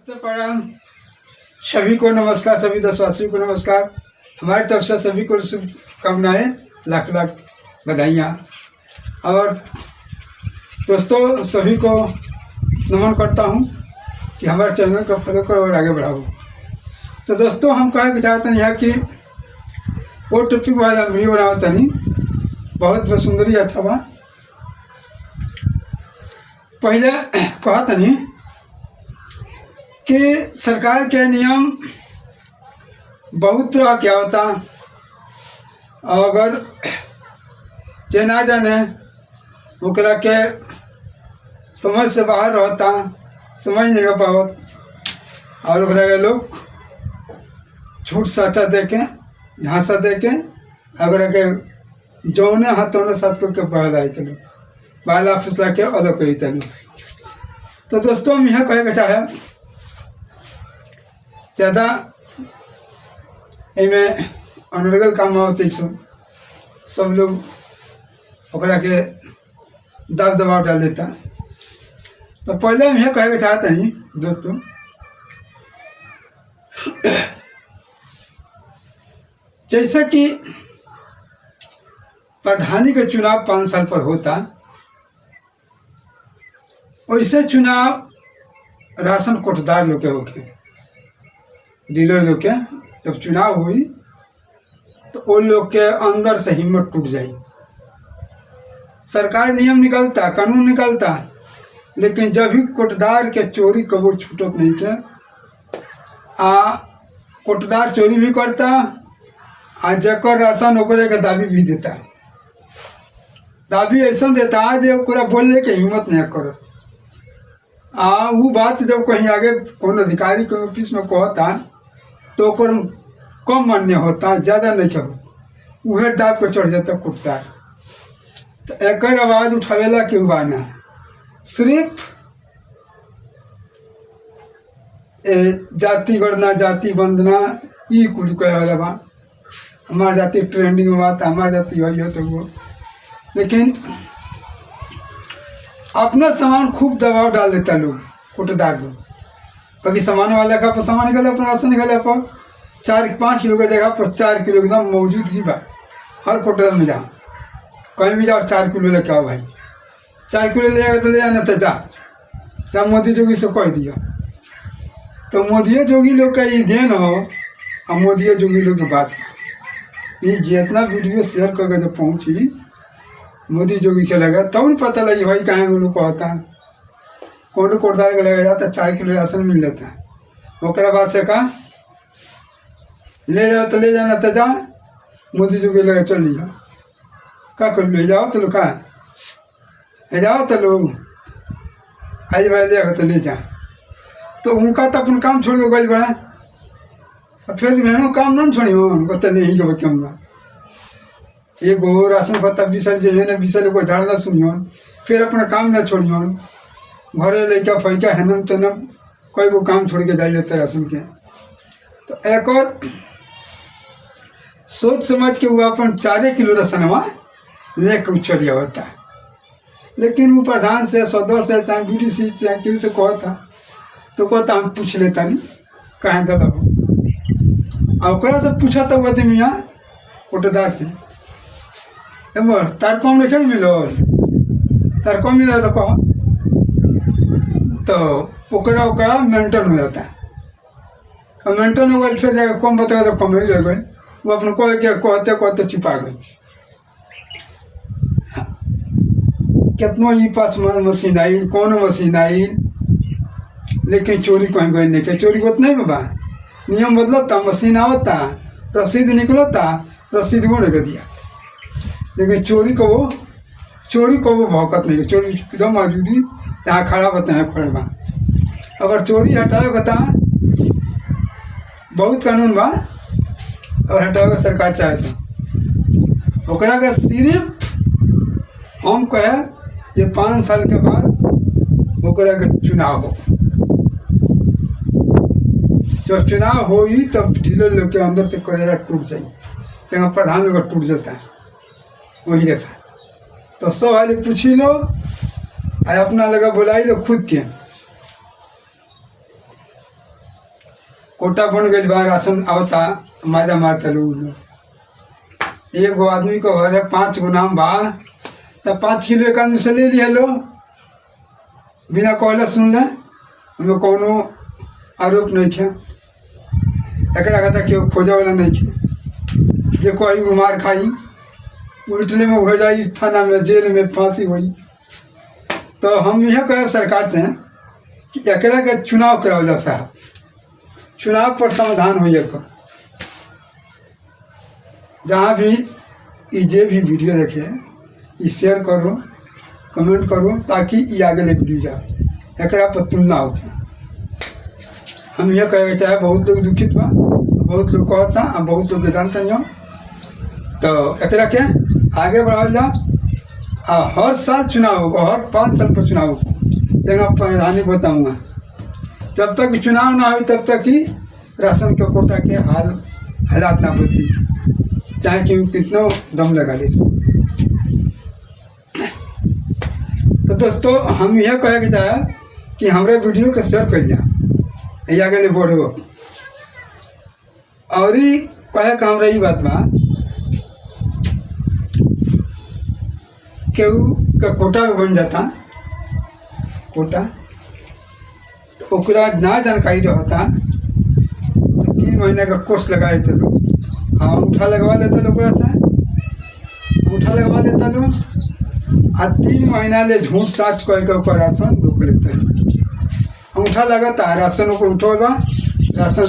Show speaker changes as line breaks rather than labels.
तो प्रणाम सभी को, नमस्कार सभी देशवासियों को नमस्कार। हमारी तरफ से सभी को शुभकामनाएं, लाख लाख बधाइयाँ। और दोस्तों सभी को नमन करता हूं कि हमारे चैनल को फॉलो करो और आगे बढ़ाओ। तो दोस्तों हम कहे के चाहते हैं कि वो टॉपिक वाला वीडियो बनाओ तनी बहुत सुंदरी अच्छा बा। पहले कहा तनी कि सरकार के नियम बहुत तरह क्या होता, अगर जे ना जाने ओकरा के समझ से बाहर रहता, समझ नहीं पावत, और ओकरा के लोग झूठ साचा दे के झांसा दे के अगर के जौने हाथों साथ को के बहला चलो बाला फुसला के अलग कही चलो। तो दोस्तों हम यह कहे के चाहे ज़्यादा इमें अनर्गल काम होते सब लोग ओकरा के दब दबाव डाल देता। तो पहले हम यह कहे के चाहते हैं दोस्तों जैसे कि प्रधानी का चुनाव 5 साल पर होता, वैसे चुनाव राशन कोटदार लोग के होके डीलर लोग के जब चुनाव हुई तो वो लोग के अंदर से हिम्मत टूट जाई। सरकार नियम निकलता, कानून निकलता, लेकिन जब भी कोटदार के चोरी कबो छूटत नहीं के कोटदार चोरी भी करता जकर राशन ओकरे के दाबी भी देता, दाबी ऐसा देता जो ओकरा बोलने के हिम्मत नहीं कर। वो बात जब कहीं आगे कौन अधिकारी के ऑफिस में कहता तो ओकर कम मान्य होता, ज़्यादा नहीं कहो, वह दाब के चढ़ जाता कुटदार। तो एक आवाज़ उठावेला क्यों बाना, सिर्फ जाति गणना जाति वंदना ई कुल कहे वाला बा। हमार जाति ट्रेंडिंग में बात, हमार जाति वही हो तो वो, लेकिन अपना सामान खूब दबाव डाल देता लोग कोटदार लोग। बाकी सामान वाले का पर सामान निकले, अपना राशन निकले पर 4-5 किलो की जगह पर 4 किलो एकदम मौजूद ही बा। हर कोटदार में जाओ, कहीं भी जाओ 4 किलो लेके आओ भाई, 4 किलो ले आएगा तो ले आना, तो जा मोदी जोगी से कह दिया। तो मोदी जोगी लोग का ये देन हो और मोदी जोगी लोग की बात ये जितना वीडियो शेयर करके जब पहुँची मोदी जोगी के लगा तब नहीं पता लगी भाई कहाँ लोग को आता है। कौन कोटदार के लगा जाता 4 किलो राशन मिल जाता है। ओकरा बाद से कहा ले जाओ तो ले जाना, तो जा मोदी जोगी लगा चल जाओ का कर ले जाओ तो लो कहा जाओ तो लो आज भाई ले तो ले जा। तो उनका तो अपन काम छोड़ के गल बड़ा, फिर मैंने काम ना छोड़ी उनको तो नहीं जब क्यों एगो राशन पत्ता बिसर जो है ना बिसर को झाड़ना सुनियो, फिर अपना काम ना छोड़ियो, घरे लैका फैका हेनम तेनम कई गो काम छोड़ के जा जाते राशन के। तो एक और सोच समझ के वो अपन 4 किलो राशनवा लेके चलिया होता, लेकिन वो प्रधान से सदस्य चाहे बीडी सी चाहे किसी से कहता तो कहता हम पूछ लेता नहीं कहाँ दल और से पूछा तो वो मियाँ कोटदार से तार कम लिखे मिलो, तार कम मिला तो कह तो ओकरा मेंटेन हो जाता है। और मेंटेन हो गई फिर जाकर कम बताया तो कम ही रह गई, वो अपने कहते कहते छिपा गई। कितनों ही पास मशीन आई, कौन मशीन आई, लेकिन चोरी कहीं गई नहीं के। चोरी होता नहीं बाबा, नियम बदलता, मशीन आवता, रसीद निकलता, रसीद वो नहीं दिया, लेकिन चोरी को वो भौकत नहीं। चोरी एकदम मौजूदी जहाँ खड़ा होते हैं खड़े बा। अगर चोरी हटाओ कहता बहुत कानून बा, और हटाओ सरकार चाहे तो ओकरा का सिर्फ हम कहे ये 5 साल के बाद ओकरा के चुनाव हो। जब चुनाव हो ही तब डीलर लोग के अंदर से करेजा टूट जाए, जहाँ प्रधान लोग टूट जाता है वही देखा। तो सब वाले पूछी लो अपना लगा बुलाई लो खुद के कोटा बन गई बा, राशन आवता, माजा मारता लोग। एगो आदमी को घर है, 5 गो नाम बा, तब 5 किलो एक आदमी से ले लिया लो, बिना कहले सुन ले, हमें कोनो आरोप नहीं खे। एक कहता केहू खोजे वाला नहीं खे, जो कोई मार खाई उल्टने में हो जाई, थाना में जेल में फांसी हुई। तो हम यह कहे सरकार से कि एकरा के चुनाव कराओ जाओ साहब, चुनाव पर समाधान हो जाए। जहाँ भी जे भी वीडियो देखे ये शेयर करो, कमेंट करो, ताकि ये आगे ले वीडियो जाए, एकरा पर तुलना हो। हम यह कहे चाहे बहुत लोग दुखित बा, बहुत लोग कहता, बहुत लोग जानता नहीं हो। तो एकरा के आगे बढ़ाओ जाओ। हर साल चुनाव होगा, हर 5 साल पर चुनाव होगा। जगह प्रधानी बताऊँगा, जब तक चुनाव ना हो तब तक ही राशन के कोटा के हालात ना बदली, चाहे कि कितना दम लगा ले। तो दोस्तों हम यह कहे के चाहे कि हमारे वीडियो के शेयर कर जाए, ये आगे बढ़ो। और ही कहे का हमरा ये बात बा, केहू का कोटा में बन जाता कोटा, तो ओकरा ना जानकारी रहता, तो 3 महीने का कोर्स लगाए थे लोग। हाँ, अंगूठा लगवा लेते लोग, अंगूठा लगवा लेता लोग, आ 3 महीना ले झूठ साच कह के राशन रोक लेते। अंगूठा लगाता, राशन ऊपर उठोगा, राशन